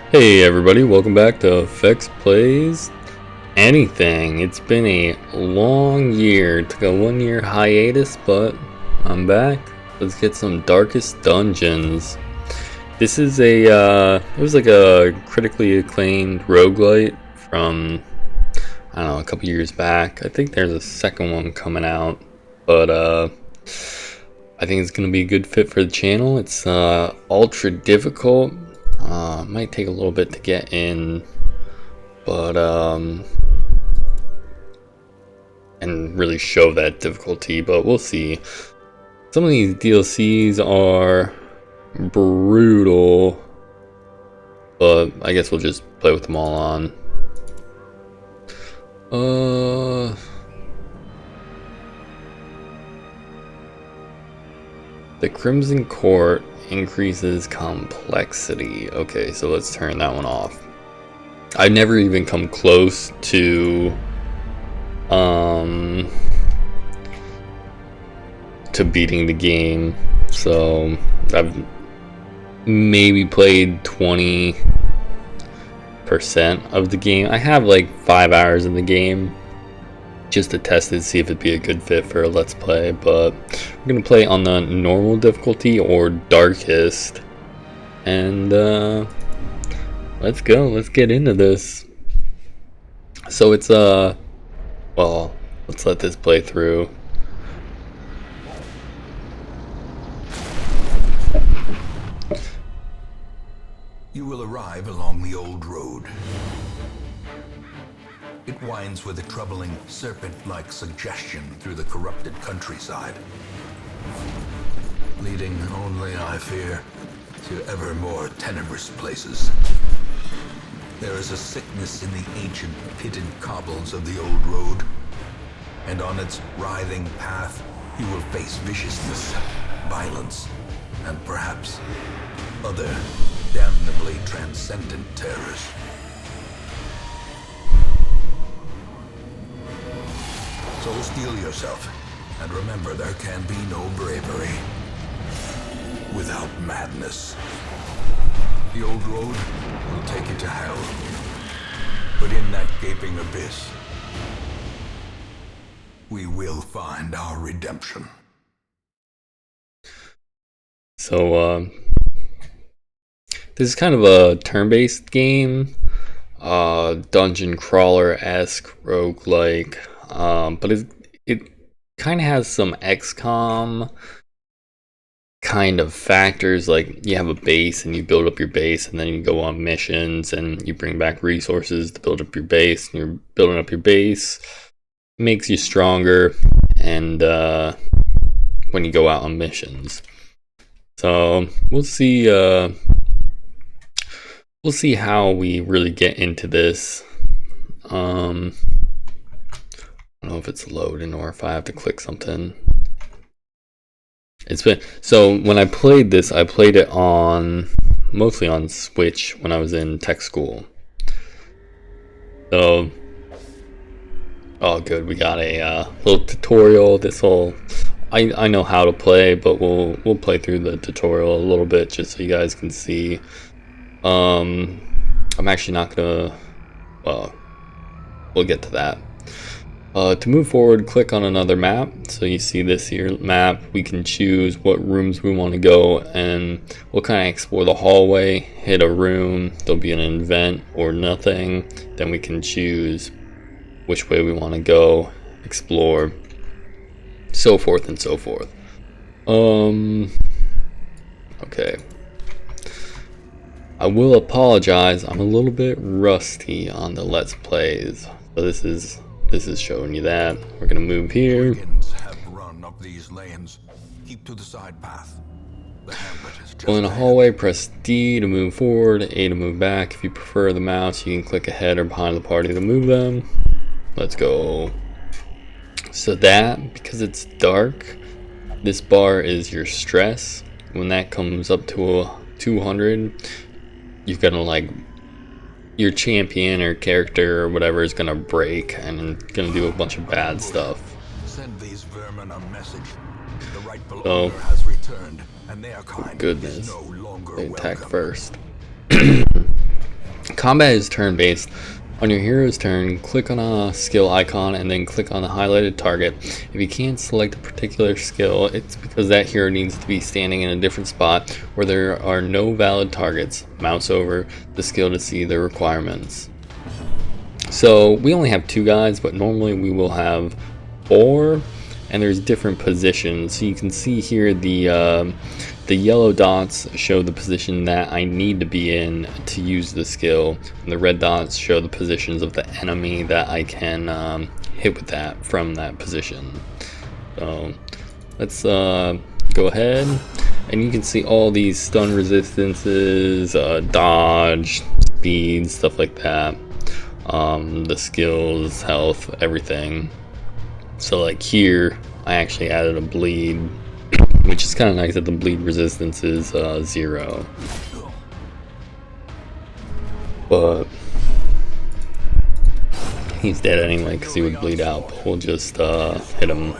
Hey everybody, welcome back to FX Plays Anything. It's been a long year, took a 1 year hiatus, but I'm back. Let's get some Darkest Dungeons. This is it was like a critically acclaimed roguelite from, I don't know, a couple years back. I think there's a second one coming out, but I think it's gonna be a good fit for the channel. It's ultra difficult. Might take a little bit to get in, but and really show that difficulty, but we'll see. Some of these DLCs are brutal, but I guess we'll just play with them all on. The Crimson Court increases complexity. Okay, so let's turn that one off. I've never even come close to beating the game, so I've maybe played 20% of the game. I have like 5 hours in the game just to test it, see if it'd be a good fit for a let's play, but we're gonna play on the normal difficulty or darkest, and let's go, let's get into this. So it's well, let's let this play through. You will arrive along the old road. It winds with a troubling serpent-like suggestion through the corrupted countryside, leading only, I fear, to ever more tenebrous places. There is a sickness in the ancient pitted cobbles of the old road, and on its writhing path you will face viciousness, violence, and perhaps other damnably transcendent terrors. So steel yourself, and remember there can be no bravery without madness. The old road will take you to hell, but in that gaping abyss, we will find our redemption. So this is kind of a turn-based game, dungeon crawler-esque roguelike, but it kind of has some XCOM kind of factors. Like, you have a base and you build up your base, and then you go on missions and you bring back resources to build up your base, and you're building up your base, makes you stronger, and when you go out on missions. So we'll see how we really get into this. I don't know if it's loading or if I have to click something. It's been, so when I played this, I played it mostly on Switch when I was in tech school. So, oh good, we got a little tutorial. I know how to play, but we'll play through the tutorial a little bit just so you guys can see. I'm actually not gonna, well, we'll get to that. To move forward, click on another map. So you see this here map. We can choose what rooms we want to go, and we'll kind of explore the hallway, hit a room, there'll be an event or nothing. Then we can choose which way we want to go, explore, so forth and so forth. Okay. I will apologize, I'm a little bit rusty on the Let's Plays. So this is showing you that. We're gonna move here. Have run up these lanes. Keep to the side path. The hamlet is just Go in a hallway, press D to move forward, A to move back. If you prefer the mouse, you can click ahead or behind the party to move them. Let's go. So that, because it's dark, this bar is your stress. When that comes up to a 200, you're gonna, like, your champion or character or whatever is gonna break and gonna do a bunch of bad stuff. Send these vermin a message. The rightful So, owner has returned, and their kind goodness, is no longer they attack welcome. first. Combat is turn-based. On your hero's turn, click on a skill icon and then click on the highlighted target. If you can't select a particular skill, it's because that hero needs to be standing in a different spot where there are no valid targets. Mouse over the skill to see the requirements. So we only have 2 guys, but normally we will have 4, and there's different positions. So you can see here the yellow dots show the position that I need to be in to use the skill, and the red dots show the positions of the enemy that I can hit with that from that position. So let's go ahead, and you can see all these stun resistances, dodge, speed, stuff like that, the skills, health, everything. So like here I actually added a bleed, which is kind of nice that the bleed resistance is 0. But he's dead anyway because he would bleed out, but we'll just hit him.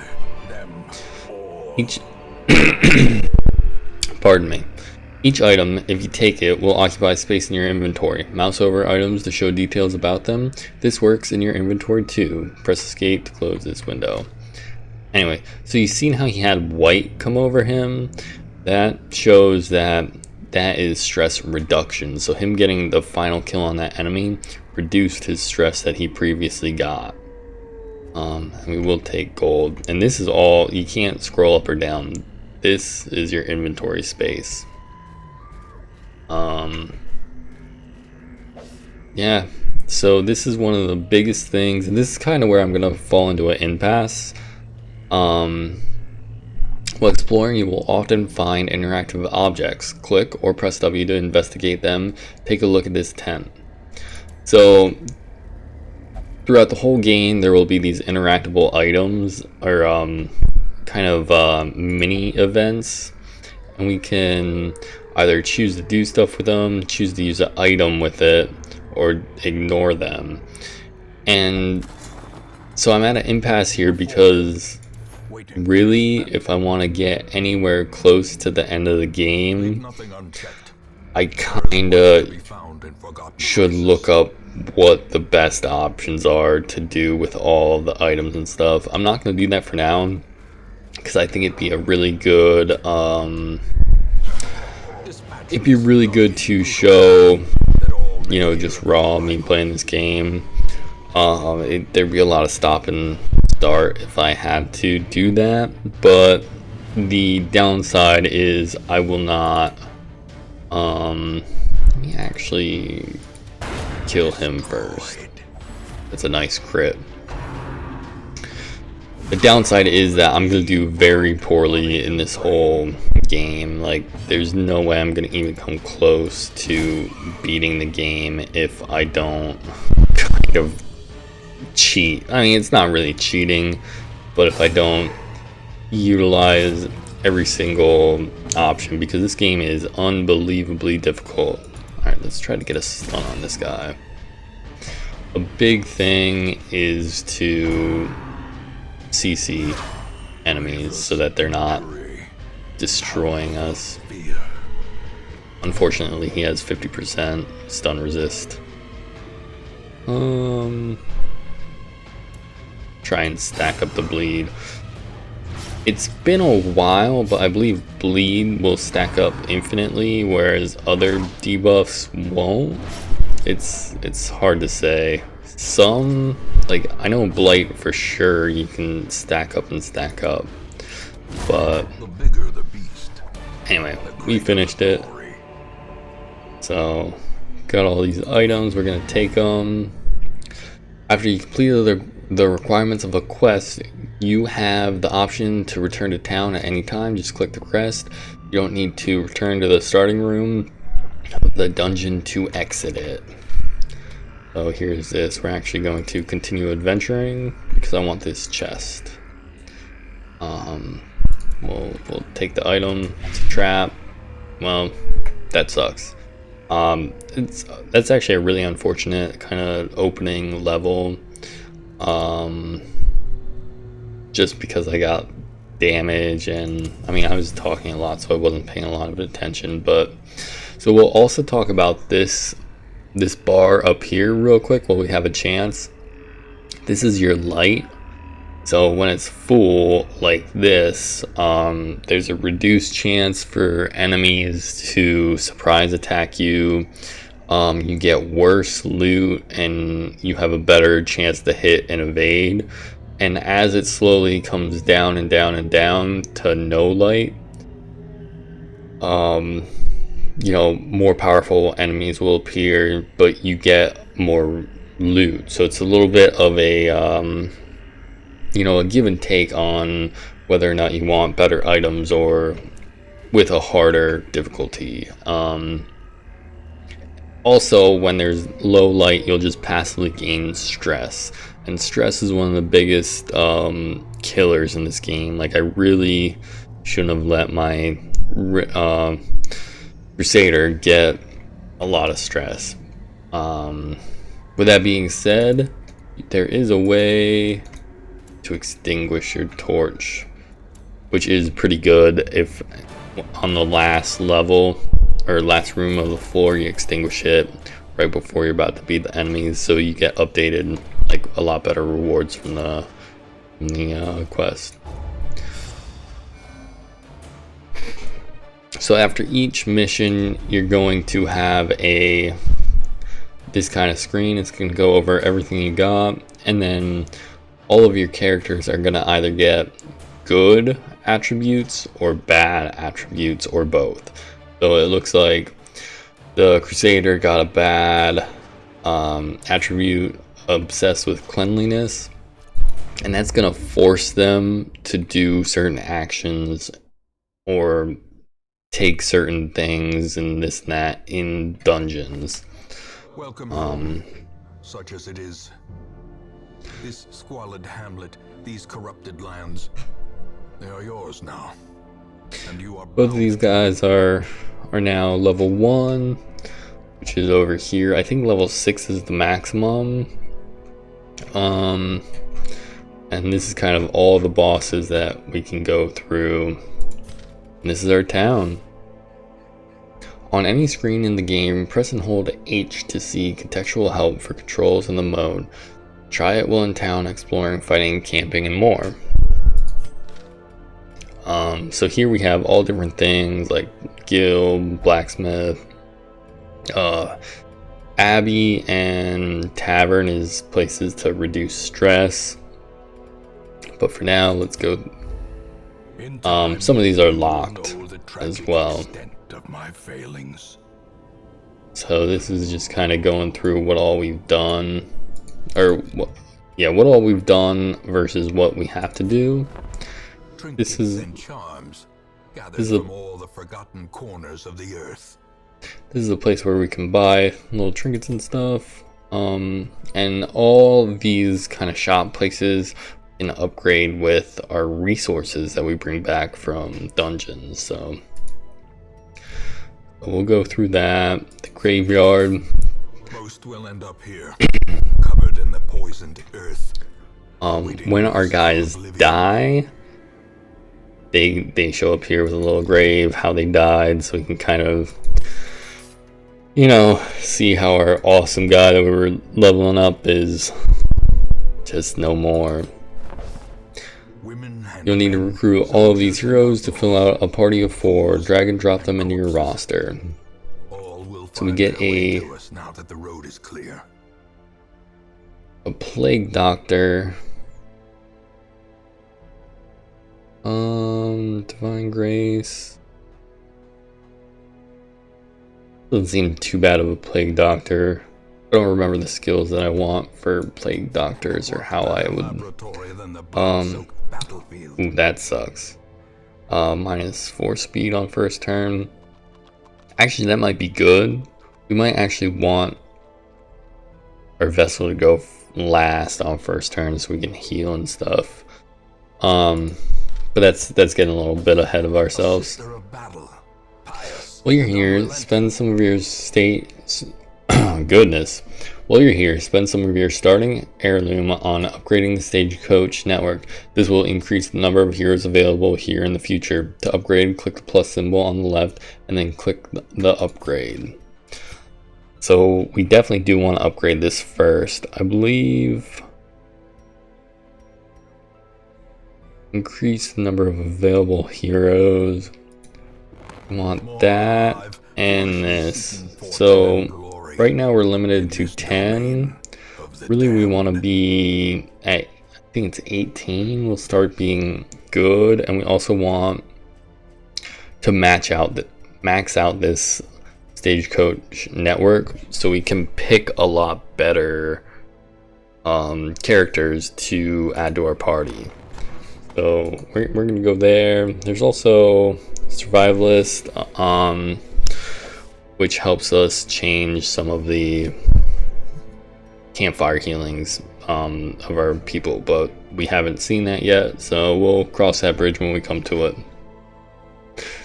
Pardon me. Each item, if you take it, will occupy space in your inventory. Mouse over items to show details about them. This works in your inventory too. Press escape to close this window. Anyway, so you've seen how he had white come over him? That shows that that is stress reduction. So him getting the final kill on that enemy reduced his stress that he previously got. And we will take gold. And this is all, you can't scroll up or down. This is your inventory space. Yeah, so this is one of the biggest things, and this is kind of where I'm gonna fall into an impasse. While exploring, you will often find interactive objects. Click or press W to investigate them. Take a look at this tent. So throughout the whole game there will be these interactable items, or kind of mini events, and we can either choose to do stuff with them, choose to use an item with it, or ignore them. And so I'm at an impasse here because really, if I want to get anywhere close to the end of the game, I kinda should look up what the best options are to do with all the items and stuff. I'm not going to do that for now because I think it'd be a really good to show, you know, just raw me playing this game. There'd be a lot of stop and start if I had to do that, but the downside is I will not let me actually kill him first. That's a nice crit. The downside is that I'm gonna do very poorly in this whole game. Like, there's no way I'm gonna even come close to beating the game if I don't kind of cheat. I mean, it's not really cheating, but if I don't utilize every single option, because this game is unbelievably difficult. Alright, let's try to get a stun on this guy. A big thing is to CC enemies so that they're not destroying us. Unfortunately, he has 50% stun resist. Try and stack up the bleed. It's been a while, but I believe bleed will stack up infinitely, whereas other debuffs won't. It's hard to say. Some, like, I know blight for sure you can stack up and stack up, but anyway, we finished it. So got all these items, we're gonna take them. After you complete the requirements of a quest, you have the option to return to town at any time. Just click the crest. You don't need to return to the starting room of the dungeon to exit it. So here's this. We're actually going to continue adventuring because I want this chest. We'll take the item. It's a trap. Well, that sucks. That's actually a really unfortunate kind of opening level. Just because I got damage, and I mean, I was talking a lot, so I wasn't paying a lot of attention. But so we'll also talk about this this bar up here real quick while we have a chance. This is your light. So when it's full like this, there's a reduced chance for enemies to surprise attack you. You get worse loot and you have a better chance to hit and evade. And as it slowly comes down and down and down to no light, you know, more powerful enemies will appear, but you get more loot. So it's a little bit of a you know, a give and take on whether or not you want better items or with a harder difficulty. Also, when there's low light, you'll just passively gain stress, and stress is one of the biggest killers in this game. Like, I really shouldn't have let my Crusader get a lot of stress. With that being said, there is a way to extinguish your torch, which is pretty good. If on the last level or last room of the floor you extinguish it right before you're about to beat the enemies, so you get updated, like, a lot better rewards from the quest. So after each mission you're going to have this kind of screen. It's going to go over everything you got, and then all of your characters are going to either get good attributes or bad attributes or both. So it looks like the Crusader got a bad attribute, obsessed with cleanliness, and that's going to force them to do certain actions or take certain things and this and that in dungeons. Welcome home, such as it is. This squalid hamlet, these corrupted lands, they are yours now. And you are both of these guys are now level 1, which is over here. I think level 6 is the maximum. And this is kind of all the bosses that we can go through. And this is our town. On any screen in the game, press and hold H to see contextual help for controls in the mode. Try it while in town, exploring, fighting, camping, and more. So here we have all different things like guild, blacksmith, abbey, and tavern is places to reduce stress. But for now, let's go. Some of these are locked as well. So this is just kind of going through what all we've done, or what all we've done versus what we have to do. This is from all the forgotten corners of the earth. This is a place where we can buy little trinkets and stuff, and all these kind of shop places can upgrade with our resources that we bring back from dungeons. So we'll go through that. The graveyard. Most will end up here, covered in the poisoned earth. When our guys die, they show up here with a little grave, how they died, so we can kind of, you know, see how our awesome guy that we were leveling up is just no more. You'll need to recruit all of these heroes to fill out a party of 4. Drag and drop them into your roster. So we get a plague doctor. Divine grace. Doesn't seem too bad of a plague doctor. I don't remember the skills that I want for plague doctors or how I would. Ooh, that sucks. -4 speed on first turn. Actually, that might be good. We might actually want our vessel to go last on first turn so we can heal and stuff. But that's getting a little bit ahead of ourselves. While you're here, spend some of your While you're here, spend some of your starting heirloom on upgrading the stagecoach network. This will increase the number of heroes available here in the future. To upgrade, click the plus symbol on the left and then click the upgrade. So we definitely do want to upgrade this first. I believe increase the number of available heroes. We want that and this. So right now we're limited to 10. Really we want to be at, I think it's 18. We'll start being good, and we also want to max out this stagecoach network so we can pick a lot better characters to add to our party. So we're gonna go there. There's also survivalist, which helps us change some of the campfire healings of our people, but we haven't seen that yet, so we'll cross that bridge when we come to it.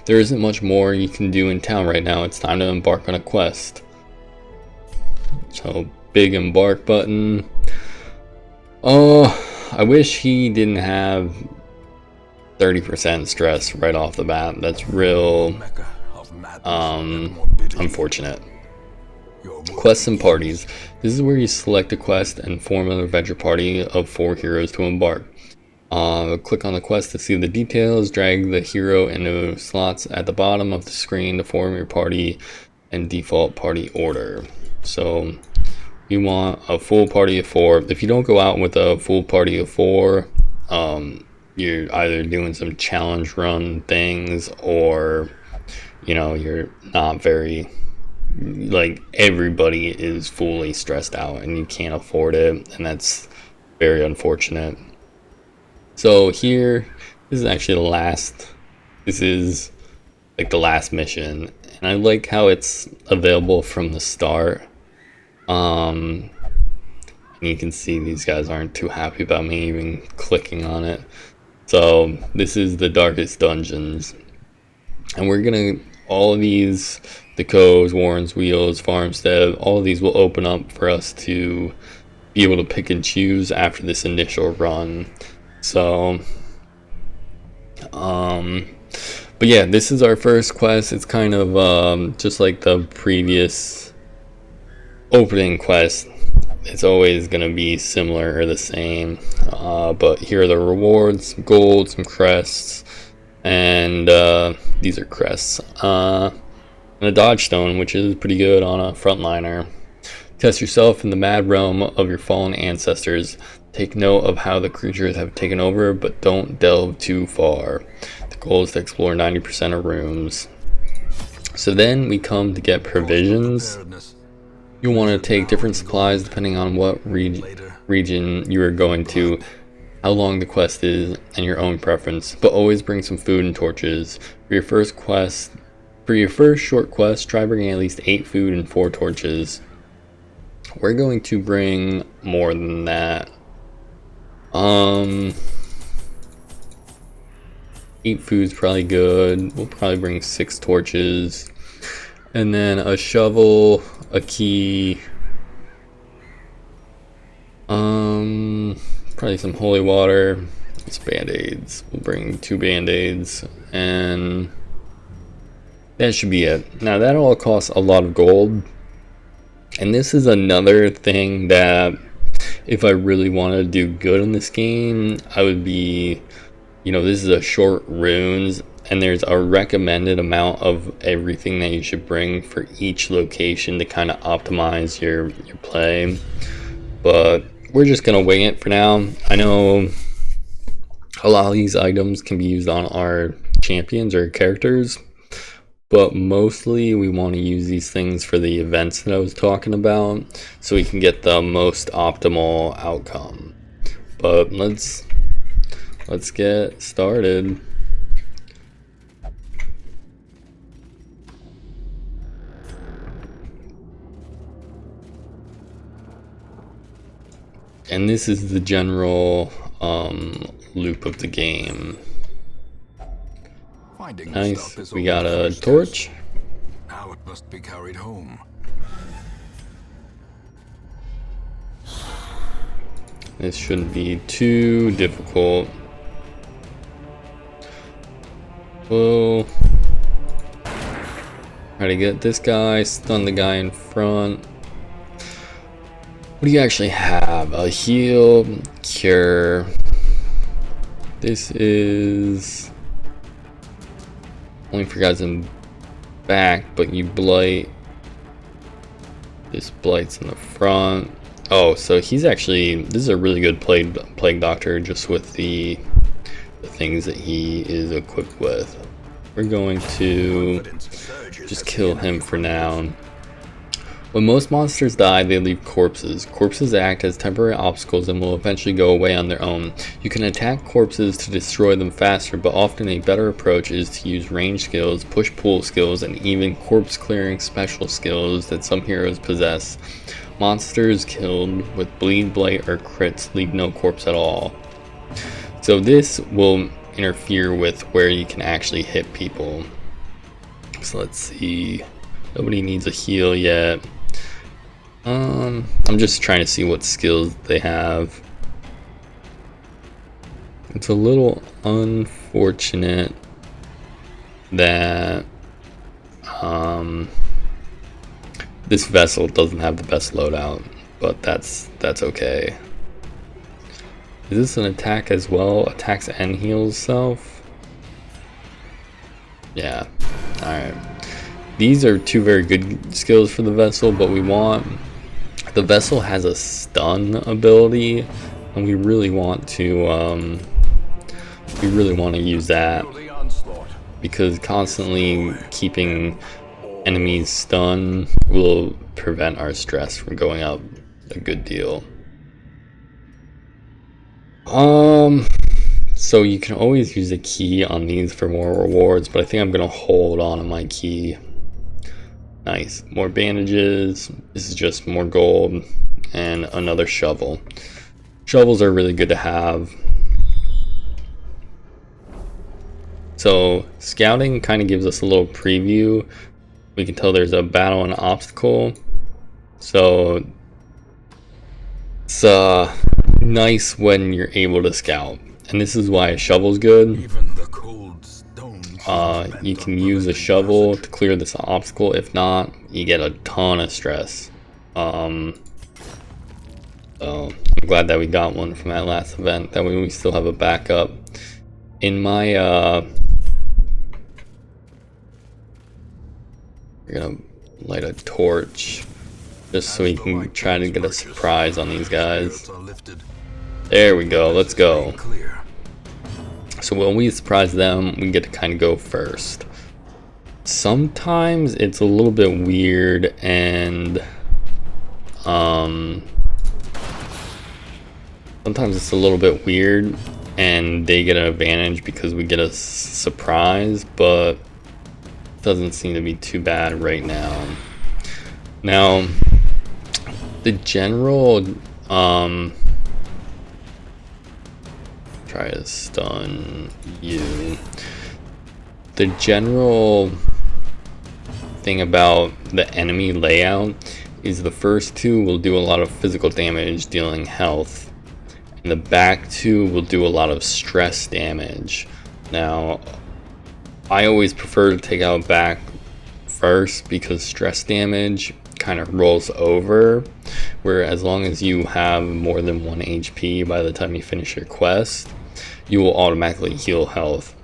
There isn't much more you can do in town right now. It's time to embark on a quest. So big embark button. Oh, I wish he didn't have 30% stress right off the bat. That's real unfortunate. Quests and parties. This is where you select a quest and form an adventure party of 4 heroes to embark. Click on the quest to see the details. Drag the hero into slots at the bottom of the screen to form your party and default party order. So you want a full party of 4. If you don't go out with a full party of 4, you're either doing some challenge run things, or you're not very, like, everybody is fully stressed out and you can't afford it, and that's very unfortunate. So here, this is actually the last, this is like the last mission, and I like how it's available from the start. And you can see these guys aren't too happy about me even clicking on it. So this is the darkest dungeons, and we're gonna, all of these, the coves, warrens, wheels, farmstead, all of these will open up for us to be able to pick and choose after this initial run. So but yeah, this is our first quest. It's kind of just like the previous opening quest. It's always going to be similar or the same, but here are the rewards: some gold, some crests, and these are crests, and a dodge stone, which is pretty good on a frontliner. Test yourself in the mad realm of your fallen ancestors. Take note of how the creatures have taken over, but don't delve too far. The goal is to explore 90% of rooms. So then we come to get provisions. You'll want to take different supplies depending on what region you are going to, how long the quest is, and your own preference, but always bring some food and torches. For your first short quest, try bringing at least 8 food and 4 torches. We're going to bring more than that. 8 food's probably good. We'll probably bring 6 torches, and then a shovel, a key, probably some holy water, some band-aids. We'll bring 2 band-aids, and that should be it. Now that all costs a lot of gold, and this is another thing that, if I really wanted to do good in this game, I would be, this is a short runes, and there's a recommended amount of everything that you should bring for each location to kind of optimize your play. But we're just gonna wing it for now. I know a lot of these items can be used on our champions or characters, but mostly we want to use these things for the events that I was talking about, so we can get the most optimal outcome. But let's get started. And this is the general loop of the game. Nice. We got a torch. Now it must be carried home. This shouldn't be too difficult. We'll Try to get this guy, stun the guy in front. What do you actually have? A heal, cure. This is only for guys in back, but you blight. This blight's in the front. Oh, so he's actually, this is a really good plague doctor just with the things that he is equipped with. We're going to just kill him for now. When most monsters die, they leave corpses. Corpses act as temporary obstacles and will eventually go away on their own. You can attack corpses to destroy them faster, but often a better approach is to use range skills, push-pull skills, and even corpse-clearing special skills that some heroes possess. Monsters killed with bleed, blight, or crits leave no corpse at all. So this will interfere with where you can actually hit people. So let's see. Nobody needs a heal yet. I'm just trying to see what skills they have. It's a little unfortunate that this vessel doesn't have the best loadout, but that's okay. Is this an attack as well? Attacks and heals self? Yeah. Alright. These are two very good skills for the vessel, but the vessel has a stun ability, and we really want to use that, because constantly keeping enemies stunned will prevent our stress from going up a good deal. So you can always use a key on these for more rewards, but I think I'm gonna hold on to my key. Nice, more bandages. This is just more gold and another shovel. Shovels are really good to have. So scouting kind of gives us a little preview. We can tell there's a battle and obstacle. So it's nice when you're able to scout, and this is why a shovel's good. You can use a shovel to clear this obstacle. If not, you get a ton of stress. So I'm glad that we got one from that last event. That way we still have a backup. In my we're gonna light a torch just so we can try to get a surprise on these guys. There we go, let's go. So when we surprise them, we get to kind of go first. Sometimes it's a little bit weird, and they get an advantage because we get a surprise, but it doesn't seem to be too bad right now. Now, the general try to stun you. The general thing about the enemy layout is the first two will do a lot of physical damage, dealing health, and the back two will do a lot of stress damage. Now, I always prefer to take out back first because stress damage kind of rolls over, where as long as you have more than 1 HP by the time you finish your quest, you will automatically heal health.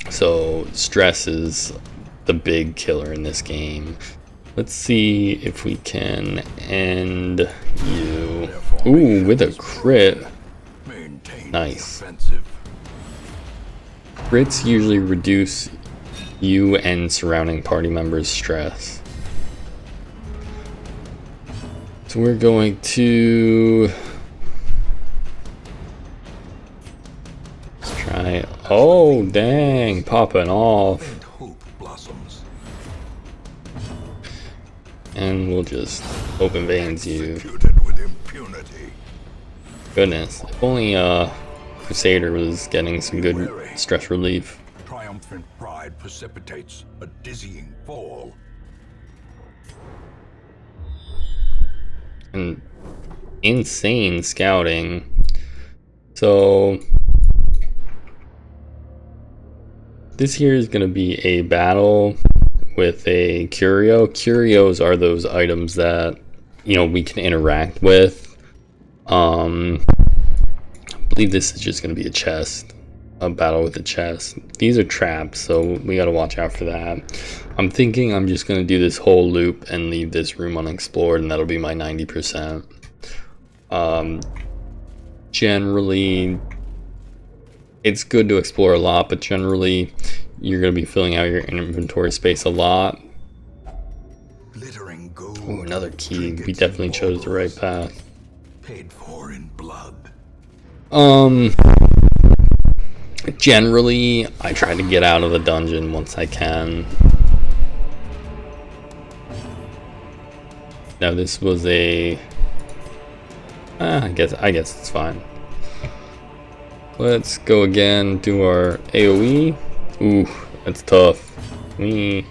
So stress is the big killer in this game. Let's see if we can end you. Ooh, with a crit. Nice. Crits usually reduce you and surrounding party members' stress. So we're going to let's try. Oh dang, popping off. And we'll just open veins you. Goodness, if only Crusader was getting some good stress relief. Triumphant pride precipitates a dizzying fall. And insane scouting. So this here is going to be a battle with a curio. Curios are those items that, you know, we can interact with. I believe this is just going to be a chest, a battle with a chest. These are traps, so we got to watch out for that. I'm thinking I'm just going to do this whole loop and leave this room unexplored, and that'll be my 90%. Generally, it's good to explore a lot, but generally you're going to be filling out your inventory space a lot. Ooh, another key. We definitely chose the right path. Paid for in blood. Generally, I try to get out of the dungeon once I can. Now this was a... I guess it's fine. Let's go again, do our AoE. Ooh, that's tough. We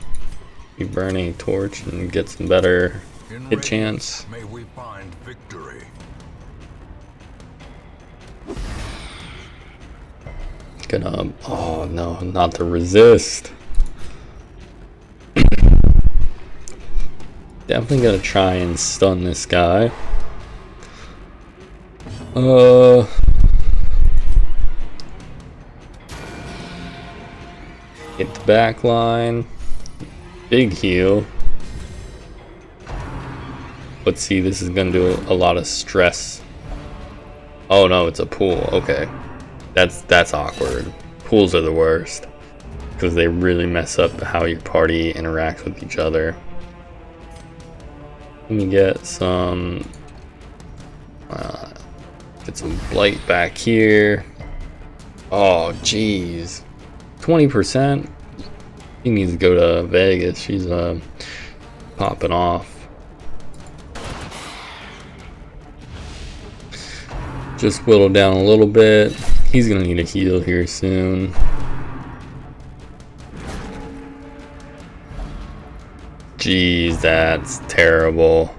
burn a torch and get some better hit chance. May we find victory. Gonna, oh no, not to resist. Definitely gonna try and stun this guy. Hit the back line. Big heal. But see, this is gonna do a lot of stress. Oh no, it's a pool. Okay. That's awkward. Pools are the worst because they really mess up how your party interacts with each other. Let me get some blight back here. Oh jeez, 20%. He needs to go to Vegas. She's popping off. Just whittle down a little bit. He's gonna need a heal here soon. Jeez, that's terrible.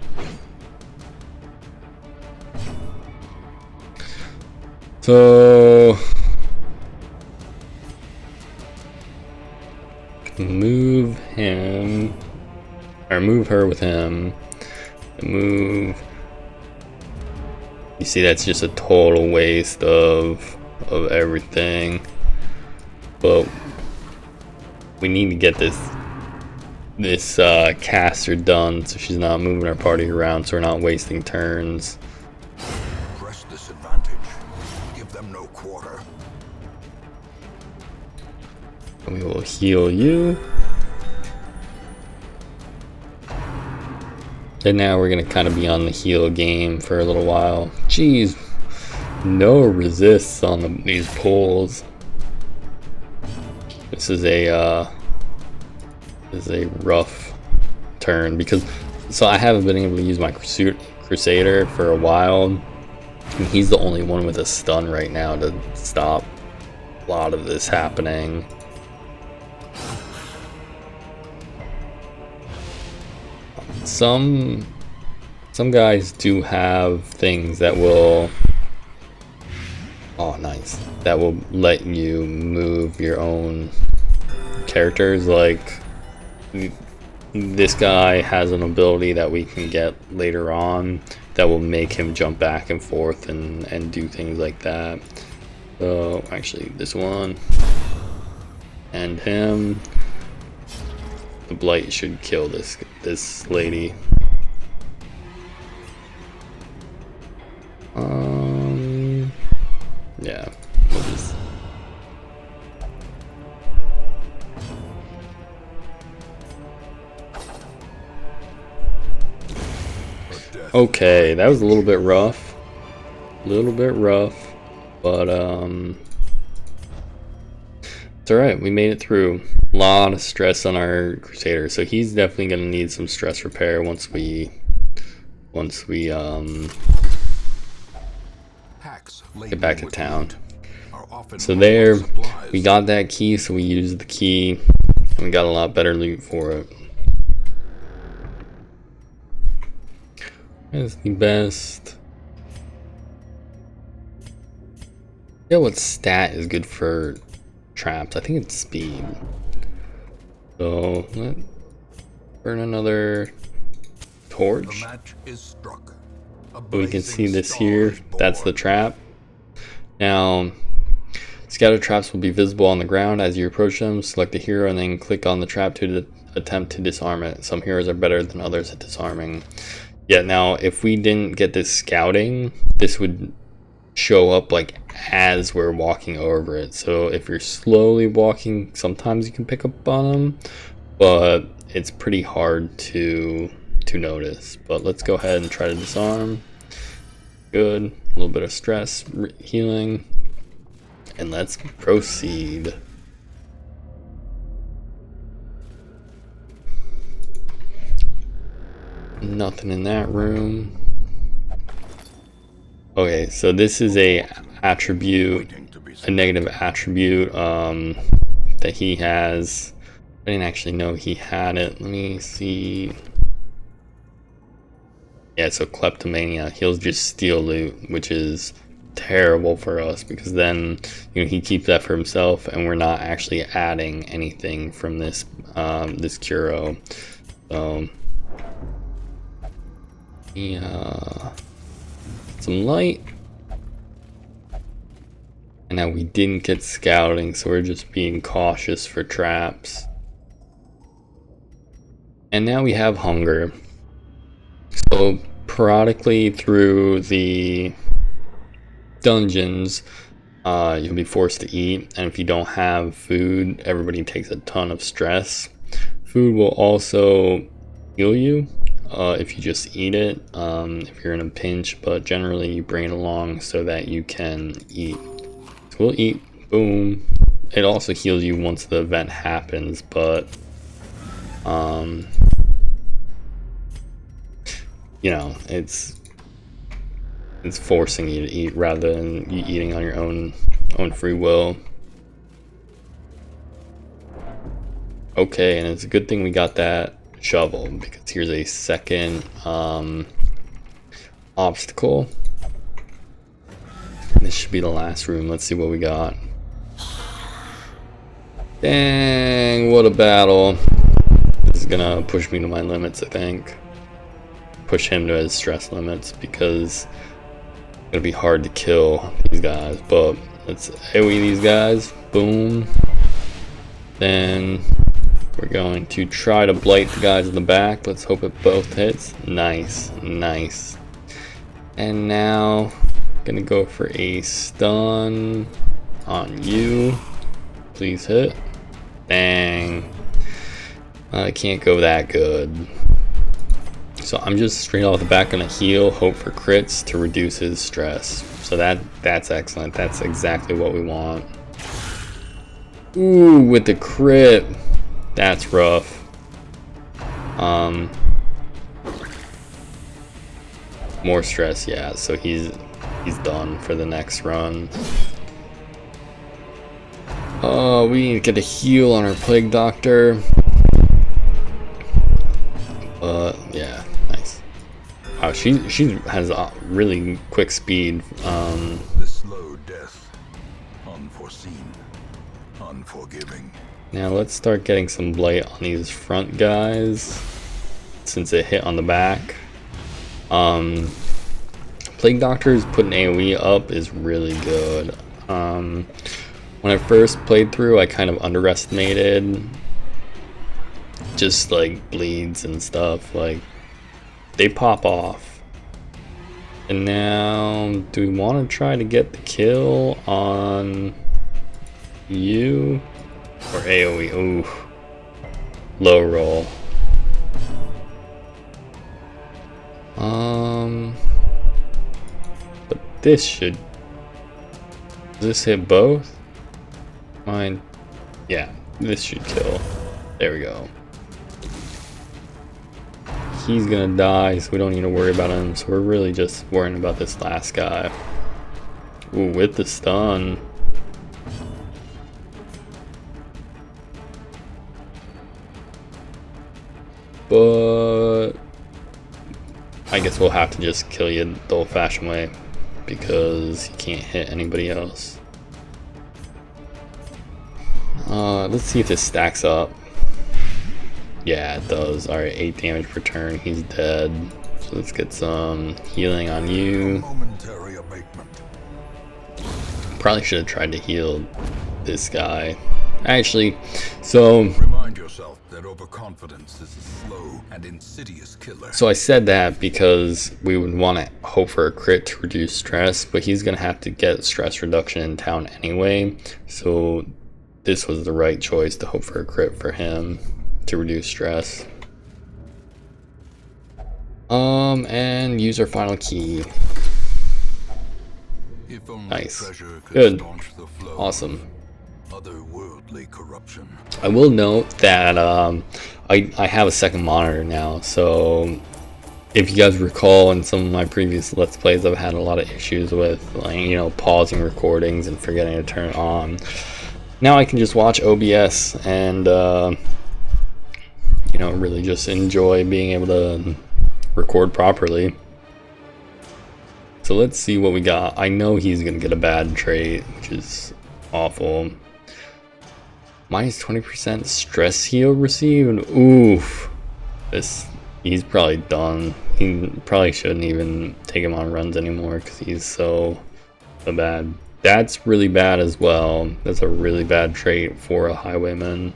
So move him, or move her with him. Move. You see, that's just a total waste of everything. But we need to get this caster done so she's not moving our party around, so we're not wasting turns. Press this advantage. Give them no quarter. We will heal you. And now we're gonna kind of be on the heal game for a little while. Jeez, no resists on these pulls. This is a rough turn because I haven't been able to use my Crusader for a while, and he's the only one with a stun right now to stop a lot of this happening. Some guys do have things that will, oh nice, that will let you move your own characters. Like this guy has an ability that we can get later on that will make him jump back and forth and do things like that. So actually this one and him. The blight should kill this lady. Yeah. We'll just... Okay, that was a little bit rough. But it's alright, we made it through. A lot of stress on our Crusader, so he's definitely gonna need some stress repair once we get back to town. So there, we got that key, so we used the key, and we got a lot better loot for it. That's the best. Yeah, what stat is good for traps? I think it's speed. So Burn another The torch. match is struck. We can see this here. That's the trap. Now, scatter traps will be visible on the ground as you approach them. Select the hero and then click on the trap to attempt to disarm it. Some heroes are better than others at disarming. Yeah, now if we didn't get this scouting, this would show up like as we're walking over it. So if you're slowly walking, sometimes you can pick up on them, but it's pretty hard to notice. But let's go ahead and try to disarm. Good. A little bit of stress healing, and let's proceed. Nothing in that room. Okay, so this is a attribute, a negative attribute that he has. I didn't actually know he had it. Let me see. Yeah, so kleptomania. He'll just steal loot, which is terrible for us because then he keeps that for himself, and we're not actually adding anything from this this Kuro. So yeah, some light. And now we didn't get scouting, so we're just being cautious for traps. And now we have hunger. So periodically through the dungeons, you'll be forced to eat, and if you don't have food, everybody takes a ton of stress. Food will also heal you if you just eat it, if you're in a pinch, but generally you bring it along so that you can eat. So we'll eat, boom. It also heals you once the event happens, but you know, it's forcing you to eat rather than you eating on your own free will. Okay, and it's a good thing we got that shovel, because here's a second obstacle. This should be the last room. Let's see what we got. Dang, what a battle. This is gonna push me to my limits, I think. Push him to his stress limits, because it's gonna be hard to kill these guys. But let's AoE these guys. Boom. Then we're going to try to blight the guys in the back. Let's hope it both hits. Nice, nice. And now gonna go for a stun on you. Please hit. Dang. I can't go that good. So I'm just straight off the bat gonna heal, hope for crits to reduce his stress. So that's excellent. That's exactly what we want. Ooh, with the crit. That's rough. More stress, yeah. So he's done for the next run. We need to get a heal on our plague doctor. Yeah, nice. Wow, she has a really quick speed. The slow death, unforeseen, unforgiving. Now let's start getting some blight on these front guys, since it hit on the back. Plague Doctor's putting AoE up is really good. When I first played through, I kind of underestimated just like bleeds and stuff. Like, they pop off. And now, do we want to try to get the kill on you? Or AoE? Ooh. Low roll. But this should... Does this hit both? Mine. Yeah, this should kill. There we go. He's gonna die, so we don't need to worry about him. So we're really just worrying about this last guy. Ooh, with the stun. But I guess we'll have to just kill you the old-fashioned way, because he can't hit anybody else. Let's see if this stacks up. Yeah, it does. Alright, 8 damage per turn. He's dead. So let's get some healing on you. Momentary abatement. Probably should have tried to heal this guy. Actually, so Remind yourself that overconfidence is a slow and insidious killer. I said that because we would want to hope for a crit to reduce stress, but he's going to have to get stress reduction in town anyway. So this was the right choice to hope for a crit for him to reduce stress. And use our final key. If only Nice. treasure could Good. staunch the flow Awesome. of otherworldly corruption. I will note that I have a second monitor now, so if you guys recall in some of my previous Let's Plays, I've had a lot of issues with, like, you know, pausing recordings and forgetting to turn it on. Now I can just watch OBS and you know, really just enjoy being able to record properly. So let's see what we got. I know he's gonna get a bad trait, which is awful. Minus 20% stress heal received. Oof. He's probably done. He probably shouldn't even take him on runs anymore because he's so bad. That's really bad as well. That's a really bad trait for a highwayman.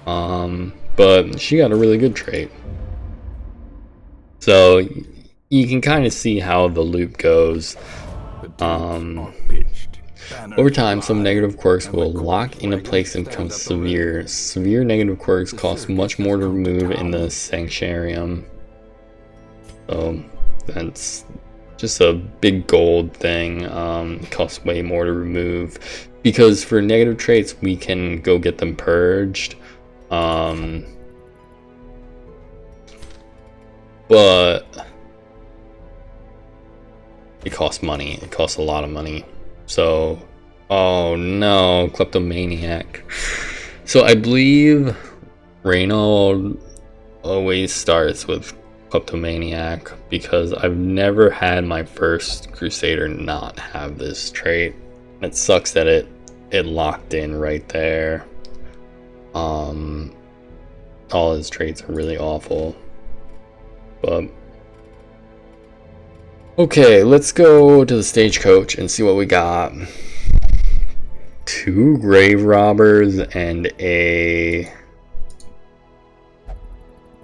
But she got a really good trait. So you can kind of see how the loop goes. Over time, some negative quirks will lock into place and become severe. Severe negative quirks cost much more to remove in the Sanctuarium. So that's just a big gold thing. It costs way more to remove. Because for negative traits, we can go get them purged. But it costs money. It costs a lot of money. So, oh no, kleptomaniac. So I believe Reynold always starts with kleptomaniac because I've never had my first Crusader not have this trait. It sucks that it locked in right there. All his traits are really awful. But okay, let's go to the stagecoach and see what we got. 2 grave robbers and a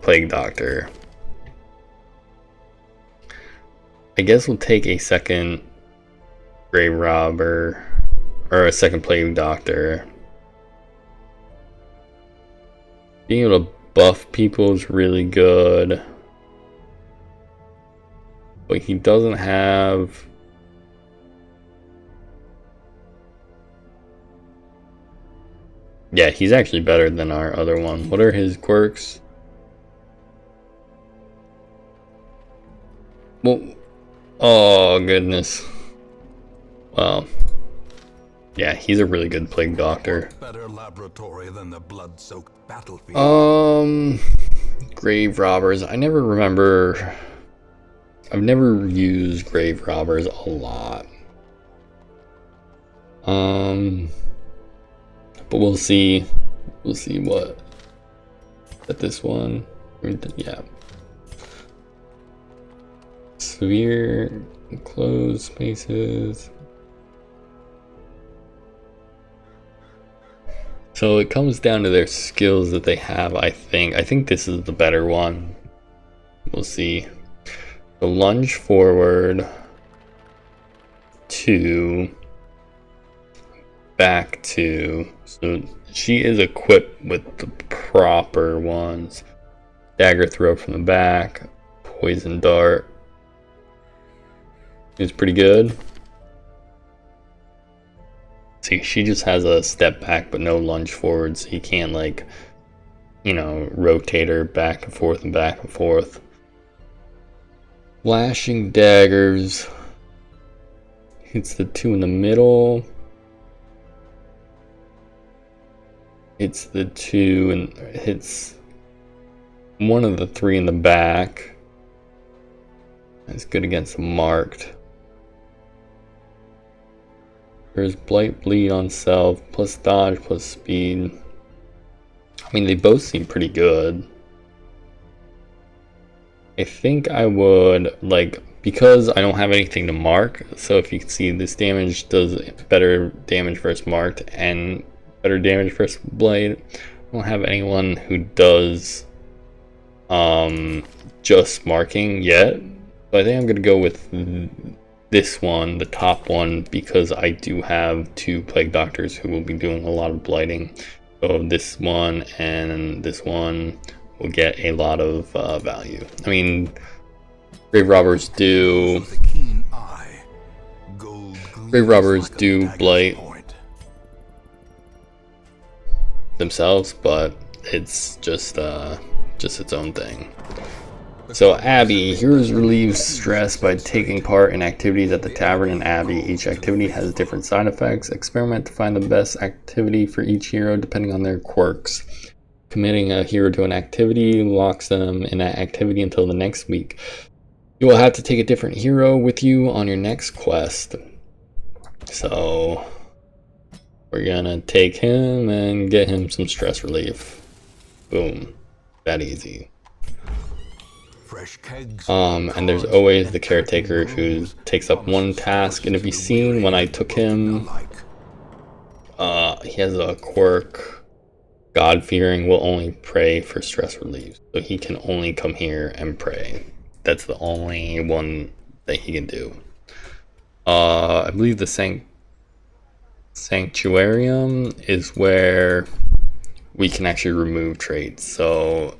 plague doctor. I guess we'll take a second grave robber or a second plague doctor. Being able to buff people is really good. But he doesn't have... Yeah, he's actually better than our other one. What are his quirks? Well, oh goodness. Well, yeah, he's a really good plague doctor. Better laboratory than the blood-soaked battlefield. Grave robbers. I never remember... I've never used grave robbers a lot. But we'll see. We'll see what at this one. Yeah. Severe enclosed spaces. So it comes down to their skills that they have, I think. I think this is the better one. We'll see. The lunge forward, 2, back 2. So she is equipped with the proper ones. Dagger throw from the back, poison dart. It's pretty good. See, she just has a step back but no lunge forward, so you can't, like, you know, rotate her back and forth and back and forth. Flashing daggers. Hits the 2 in the middle. Hits the 2 and hits one of the 3 in the back. That's good against the marked. There's blight bleed on self, plus dodge, plus speed. mean, they both seem pretty good. I think I would, like, because I don't have anything to mark, so if you can see, this damage does better damage versus marked and better damage versus blade. I don't have anyone who does just marking yet, but I think I'm gonna go with this one, the top one, because I do have 2 plague doctors who will be doing a lot of blighting. So this one and this one will get a lot of value. I mean, grave robbers do blight themselves, but it's just its own thing. So Abbey, heroes relieve stress by taking part in activities at the tavern in Abbey. Each activity has different side effects. Experiment to find the best activity for each hero depending on their quirks. Committing a hero to an activity locks them in that activity until the next week. You will have to take a different hero with you on your next quest. So we're gonna take him and get him some stress relief. Boom. That easy. And there's always the caretaker who takes up 1 task, and if you've seen when I took him, he has a quirk, God-fearing will only pray for stress relief, so he can only come here and pray. That's the only one that he can do. I believe the Sanctuarium is where we can actually remove traits, so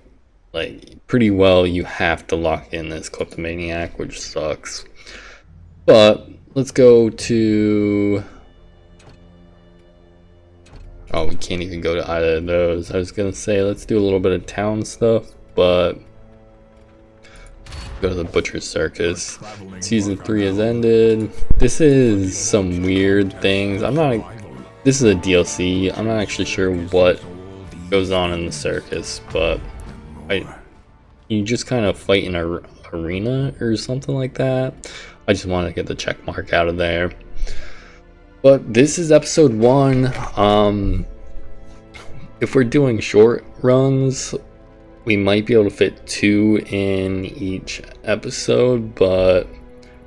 like pretty well you have to lock in this kleptomaniac, which sucks. But let's go to, oh, we can't even go to either of those. I was gonna say let's do a little bit of town stuff, but go to the Butcher's Circus. Season 3 has ended. This is some weird things. This is a DLC. I'm not actually sure what goes on in the circus, but you just kind of fight in an arena or something like that. I just want to get the check mark out of there. But this is episode 1. If we're doing short runs, we might be able to fit 2 in each episode, but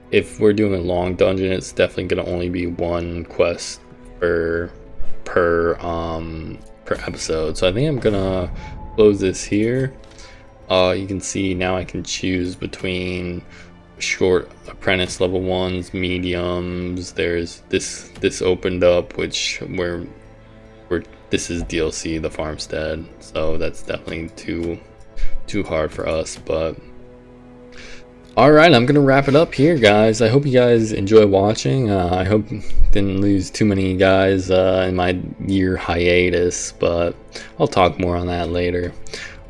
if we're doing a long dungeon, it's definitely going to only be 1 quest per episode. So I think I'm gonna close this here. You can see now I can choose between short apprentice level 1s, mediums. There's this opened up, which this is DLC, the farmstead, so that's definitely too hard for us. But alright, I'm gonna wrap it up here, guys. I hope you guys enjoy watching. I hope didn't lose too many guys in my year hiatus, but I'll talk more on that later.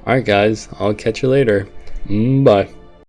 Alright guys, I'll catch you later. Bye.